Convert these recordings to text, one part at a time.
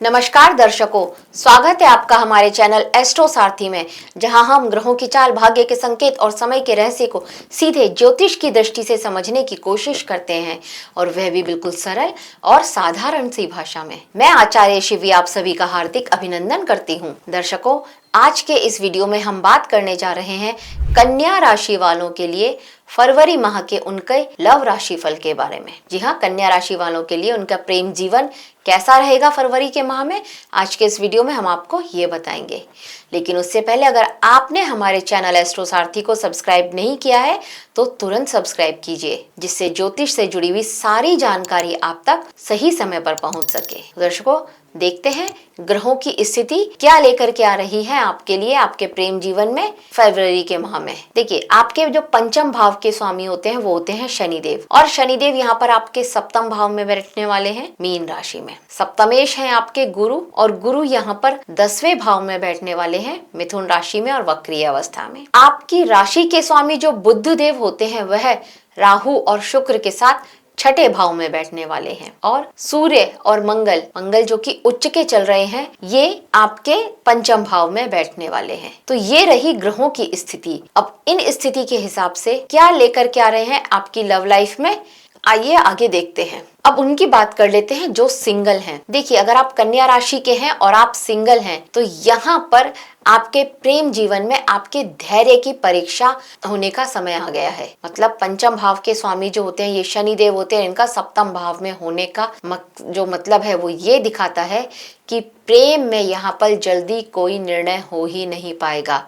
नमस्कार दर्शकों, स्वागत है आपका हमारे चैनल एस्ट्रो सारथी में, जहां हम ग्रहों की चाल, भाग्य के संकेत और समय के रहस्य को सीधे ज्योतिष की दृष्टि से समझने की कोशिश करते हैं, और वह भी बिल्कुल सरल और साधारण सी भाषा में। मैं आचार्य शिवी आप सभी का हार्दिक अभिनंदन करती हूं। दर्शकों, आज के इस वीडियो में हम बात करने जा रहे हैं कन्या राशि वालों के लिए फरवरी माह के उनके लव राशि फल के बारे में। जी हाँ, कन्या राशि वालों के लिए उनका प्रेम जीवन कैसा रहेगा फरवरी के माह में, आज के इस वीडियो में हम आपको ये बताएंगे। लेकिन उससे पहले अगर आपने हमारे चैनल एस्ट्रो सारथी को सब्सक्राइब नहीं किया है तो तुरंत सब्सक्राइब कीजिए, जिससे ज्योतिष से जुड़ी हुई सारी जानकारी आप तक सही समय पर पहुंच सके। दर्शकों, देखते हैं ग्रहों की स्थिति क्या लेकर के आ रही है आपके लिए आपके प्रेम जीवन में फरवरी के माह में। देखिए, आपके जो पंचम भाव के स्वामी होते हैं वो होते हैं शनिदेव, और शनिदेव यहाँ पर आपके सप्तम भाव में बैठने वाले हैं मीन राशि में। सप्तमेश हैं आपके गुरु, और गुरु यहाँ पर 10वें भाव में बैठने वाले हैं मिथुन राशि में और वक्रीय अवस्था में। आपकी राशि के स्वामी जो बुध देव होते हैं वह राहु और शुक्र के साथ छठे भाव में बैठने वाले हैं, और सूर्य और मंगल जो कि उच्च के चल रहे हैं, ये आपके पंचम भाव में बैठने वाले हैं। तो ये रही ग्रहों की स्थिति। अब इन स्थिति के हिसाब से क्या लेकर के आ रहे हैं आपकी लव लाइफ में, आइए आगे देखते हैं। अब उनकी बात कर लेते हैं जो सिंगल हैं। देखिए, अगर आप कन्या राशि के हैं और आप सिंगल हैं तो यहाँ पर आपके प्रेम जीवन में आपके धैर्य की परीक्षा होने का समय आ गया है। मतलब पंचम भाव के स्वामी जो होते हैं ये शनिदेव होते हैं, इनका सप्तम भाव में होने का जो मतलब है वो ये दिखाता है कि प्रेम में यहाँ पर जल्दी कोई निर्णय हो ही नहीं पाएगा।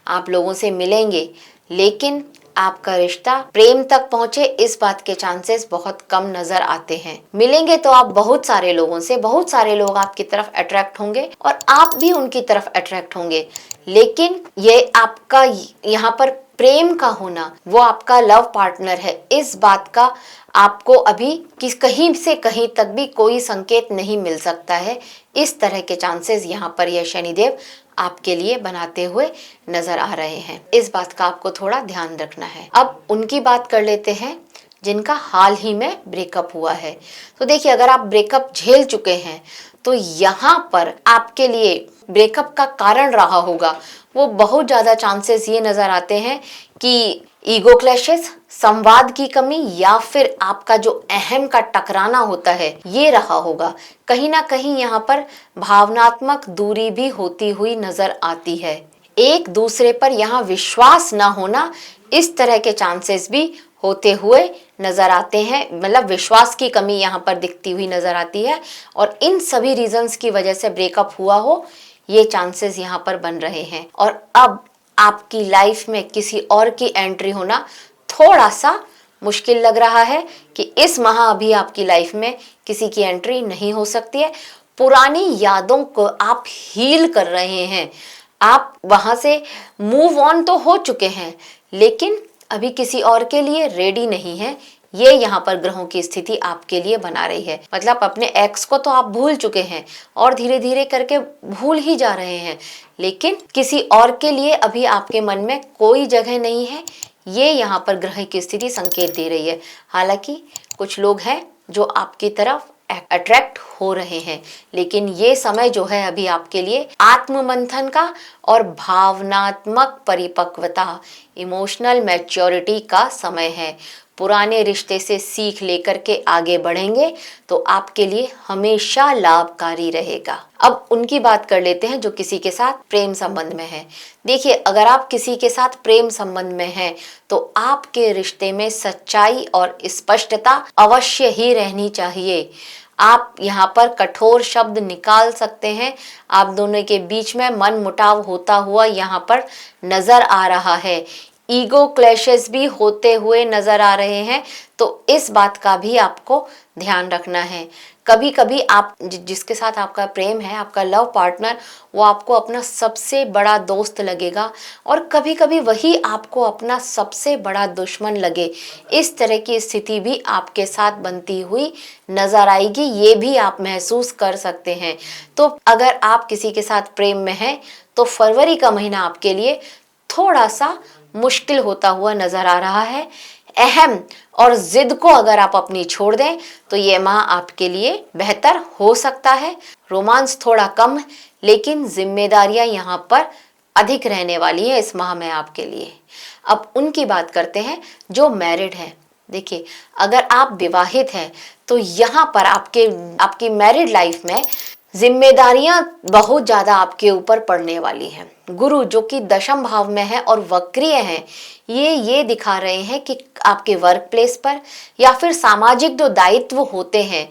आप लोगों से मिलेंगे लेकिन आपका रिश्ता प्रेम तक पहुंचे इस बात के चांसेस बहुत कम नजर आते हैं। मिलेंगे तो आप बहुत सारे लोगों से, बहुत सारे लोग आपकी तरफ अट्रैक्ट होंगे और आप भी उनकी तरफ अट्रैक्ट होंगे, लेकिन ये आपका यहाँ पर प्रेम का होना, वो आपका लव पार्टनर है, इस बात का आपको अभी कहीं से कहीं तक भी कोई संकेत नहीं मिल सकता है। इस तरह के चांसेस यहाँ पर यह शनिदेव आपके लिए बनाते हुए नजर आ रहे हैं। इस बात का आपको थोड़ा ध्यान रखना है। अब उनकी बात कर लेते हैं जिनका हाल ही में ब्रेकअप हुआ है। तो देखिए, अगर आप ब्रेकअप झेल चुके हैं तो यहाँ पर आपके लिए ब्रेकअप का कारण रहा होगा वो बहुत ज्यादा चांसेस ये नजर आते हैं कि ईगो क्लैशेस, संवाद की कमी, या फिर आपका जो अहम का टकराना होता है ये रहा होगा। कहीं ना कहीं यहाँ पर भावनात्मक दूरी भी होती हुई नजर आती है। एक दूसरे पर यहाँ विश्वास ना होना, इस तरह के चांसेस भी होते हुए नजर आते हैं। मतलब विश्वास की कमी यहाँ पर दिखती हुई नजर आती है, और इन सभी रीजंस की वजह से ब्रेकअप हुआ हो ये चांसेस यहाँ पर बन रहे हैं। और अब आपकी लाइफ में किसी और की एंट्री होना थोड़ा सा मुश्किल लग रहा है कि इस माह अभी आपकी लाइफ में किसी की एंट्री नहीं हो सकती है। पुरानी यादों को आप हील कर रहे हैं, आप वहां से मूव ऑन तो हो चुके हैं लेकिन अभी किसी और के लिए रेडी नहीं है। ये यहाँ पर ग्रहों की स्थिति आपके लिए बना रही है। मतलब अपने एक्स को तो आप भूल चुके हैं और धीरे धीरे करके भूल ही जा रहे हैं, लेकिन किसी और के लिए अभी आपके मन में कोई जगह नहीं है। ये यहाँ पर ग्रह की स्थिति संकेत दे रही है। हालांकि कुछ लोग हैं जो आपकी तरफ अट्रैक्ट हो रहे हैं, लेकिन ये समय जो है अभी आपके लिए आत्ममंथन का और भावनात्मक परिपक्वता, इमोशनल मैच्योरिटी का समय है। पुराने रिश्ते से सीख लेकर के आगे बढ़ेंगे तो आपके लिए हमेशा लाभकारी रहेगा। अब उनकी बात कर लेते हैं जो किसी के साथ प्रेम संबंध में है। देखिए, अगर आप किसी के साथ प्रेम संबंध में हैं तो आपके रिश्ते में सच्चाई और स्पष्टता अवश्य ही रहनी चाहिए। आप यहाँ पर कठोर शब्द निकाल सकते हैं। आप दोनों के बीच में मन मुटाव होता हुआ यहाँ पर नजर आ रहा है। ईगो क्लैशेस भी होते हुए नजर आ रहे हैं, तो इस बात का भी आपको ध्यान रखना है। कभी कभी आप जिसके साथ आपका प्रेम है, आपका लव पार्टनर, वो आपको अपना सबसे बड़ा दोस्त लगेगा, और कभी कभी वही आपको अपना सबसे बड़ा दुश्मन लगे। इस तरह की स्थिति भी आपके साथ बनती हुई नजर आएगी, ये भी आप महसूस कर सकते हैं। तो अगर आप किसी के साथ प्रेम में हैं तो फरवरी का महीना आपके लिए थोड़ा सा मुश्किल होता हुआ नजर आ रहा है। अहम और जिद को अगर आप अपनी छोड़ दें तो ये माह आपके लिए बेहतर हो सकता है। रोमांस थोड़ा कम, लेकिन जिम्मेदारियां यहाँ पर अधिक रहने वाली है इस माह में आपके लिए। अब उनकी बात करते हैं जो मैरिड हैं। देखिए, अगर आप विवाहित हैं तो यहाँ पर आपकी मैरिड लाइफ में जिम्मेदारियां बहुत ज्यादा आपके ऊपर पड़ने वाली हैं। गुरु जो कि दशम भाव में है और वक्रीय है, ये दिखा रहे हैं कि आपके वर्क प्लेस पर या फिर सामाजिक जो दायित्व होते हैं,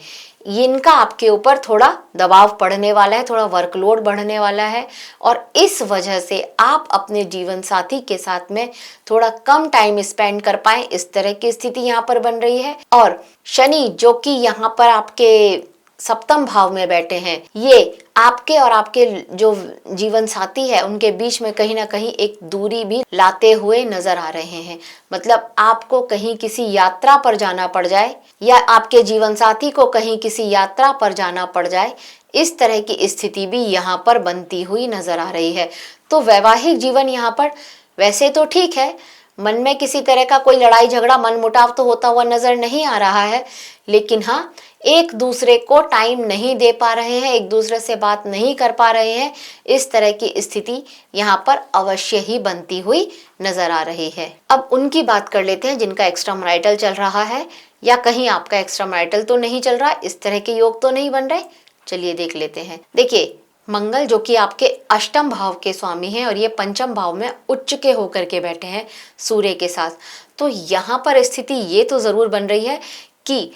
इनका आपके ऊपर थोड़ा दबाव पड़ने वाला है, थोड़ा वर्कलोड बढ़ने वाला है और इस वजह से आप अपने जीवन साथी के साथ में थोड़ा कम टाइम स्पेंड कर पाए, इस तरह की स्थिति यहाँ पर बन रही है। और शनि जो कि यहाँ पर आपके सप्तम भाव में बैठे हैं, ये आपके और आपके जो जीवन साथी है उनके बीच में कहीं ना कहीं एक दूरी भी लाते हुए नजर आ रहे हैं। मतलब आपको कहीं किसी यात्रा पर जाना पड़ जाए या आपके जीवन साथी को कहीं किसी यात्रा पर जाना पड़ जाए, इस तरह की स्थिति भी यहाँ पर बनती हुई नजर आ रही है। तो वैवाहिक जीवन यहाँ पर वैसे तो ठीक है, मन में किसी तरह का कोई लड़ाई झगड़ा मन मुटाव तो होता हुआ नजर नहीं आ रहा है, लेकिन हाँ, एक दूसरे को टाइम नहीं दे पा रहे हैं, एक दूसरे से बात नहीं कर पा रहे हैं, इस तरह की स्थिति यहाँ पर अवश्य ही बनती हुई नजर आ रही है। अब उनकी बात कर लेते हैं जिनका एक्स्ट्रा मैरिटल चल रहा है या कहीं आपका एक्स्ट्रा मैरिटल तो नहीं चल रहा, इस तरह के योग तो नहीं बन रहे। चलिए देख लेते हैं। देखिए, मंगल जो कि आपके अष्टम भाव के स्वामी हैं और ये पंचम भाव में उच्च के होकर के बैठे हैं सूर्य के साथ, तो यहाँ पर स्थिति ये तो जरूर बन रही है कि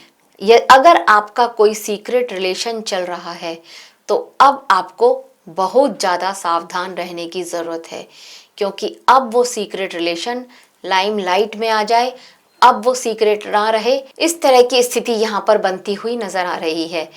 अगर आपका कोई सीक्रेट रिलेशन चल रहा है तो अब आपको बहुत ज़्यादा सावधान रहने की ज़रूरत है, क्योंकि अब वो सीक्रेट रिलेशन लाइमलाइट में आ जाए, अब वो सीक्रेट ना रहे, इस तरह की स्थिति यहाँ पर बनती हुई नजर आ रही है।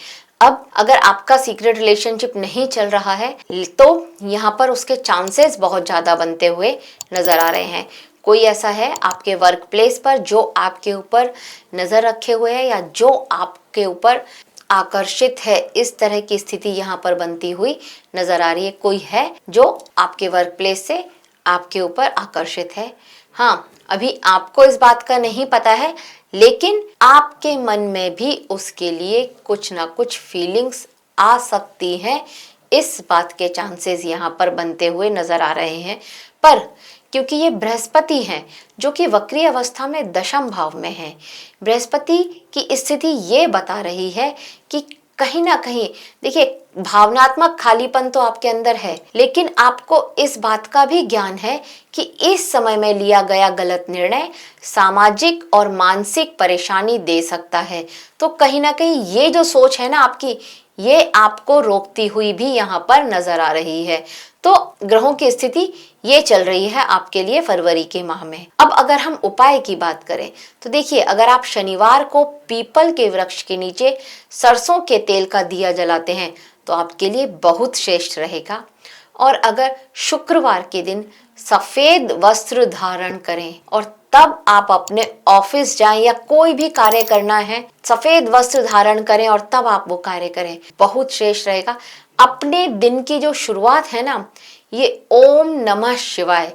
अब अगर आपका सीक्रेट रिलेशनशिप नहीं चल रहा है तो यहाँ पर उसके चांसेस बहुत ज़्यादा बनते हुए नजर आ रहे हैं। कोई ऐसा है आपके वर्क प्लेस पर जो आपके ऊपर नज़र रखे हुए है या जो आपके ऊपर आकर्षित है, इस तरह की स्थिति यहाँ पर बनती हुई नजर आ रही है। कोई है जो आपके वर्क प्लेस से आपके ऊपर आकर्षित है। हाँ, अभी आपको इस बात का नहीं पता है, लेकिन आपके मन में भी उसके लिए कुछ ना कुछ फीलिंग्स आ सकती हैं, इस बात के चांसेस यहाँ पर बनते हुए नजर आ रहे हैं। पर क्योंकि ये बृहस्पति हैं जो कि वक्री अवस्था में दशम भाव में है, बृहस्पति की स्थिति ये बता रही है कि कहीं ना कहीं देखिए, भावनात्मक खालीपन तो आपके अंदर है, लेकिन आपको इस बात का भी ज्ञान है कि इस समय में लिया गया गलत निर्णय सामाजिक और मानसिक परेशानी दे सकता है। तो कहीं ना कहीं ये जो सोच है ना आपकी, ये आपको रोकती हुई भी यहाँ पर नजर आ रही है। तो ग्रहों की स्थिति ये चल रही है आपके लिए फरवरी के माह में। अब अगर हम उपाय की बात करें तो देखिए, अगर आप शनिवार को पीपल के वृक्ष के नीचे सरसों के तेल का दिया जलाते हैं तो आपके लिए बहुत श्रेष्ठ रहेगा। और अगर शुक्रवार के दिन सफेद वस्त्र धारण करें और तब आप अपने ऑफिस जाएं या कोई भी कार्य करना है, सफेद वस्त्र धारण करें और तब आप वो कार्य करें, बहुत श्रेष्ठ रहेगा। अपने दिन की जो शुरुआत है ना, ये ओम नमः शिवाय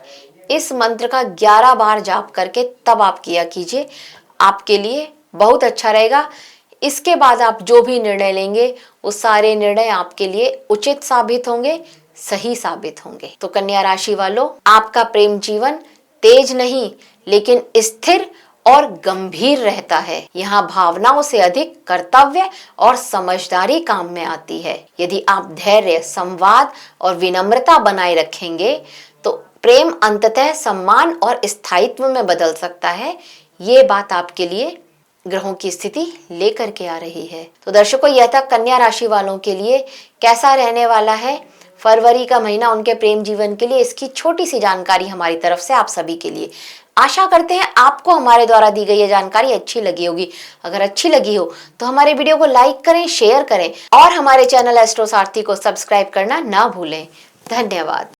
इस मंत्र का 11 बार जाप करके तब आप किया कीजिए, आपके लिए बहुत अच्छा रहेगा। इसके बाद आप जो भी निर्णय लेंगे वो सारे निर्णय आपके लिए उचित साबित होंगे, सही साबित होंगे। तो कन्या राशि वालों, आपका प्रेम जीवन तेज नहीं लेकिन स्थिर और गंभीर रहता है। यहाँ भावनाओं से अधिक कर्तव्य और समझदारी काम में आती है। यदि आप धैर्य, संवाद और विनम्रता बनाए रखेंगे तो प्रेम अंततः सम्मान और स्थायित्व में बदल सकता है। ये बात आपके लिए ग्रहों की स्थिति लेकर के आ रही है। तो दर्शकों, यह था कन्या राशि वालों के लिए कैसा रहने वाला है फरवरी का महीना उनके प्रेम जीवन के लिए। इसकी छोटी सी जानकारी हमारी तरफ से आप सभी के लिए। आशा करते हैं आपको हमारे द्वारा दी गई ये जानकारी अच्छी लगी होगी। अगर अच्छी लगी हो तो हमारे वीडियो को लाइक करें, शेयर करें और हमारे चैनल एस्ट्रो सारथी को सब्सक्राइब करना ना भूलें। धन्यवाद।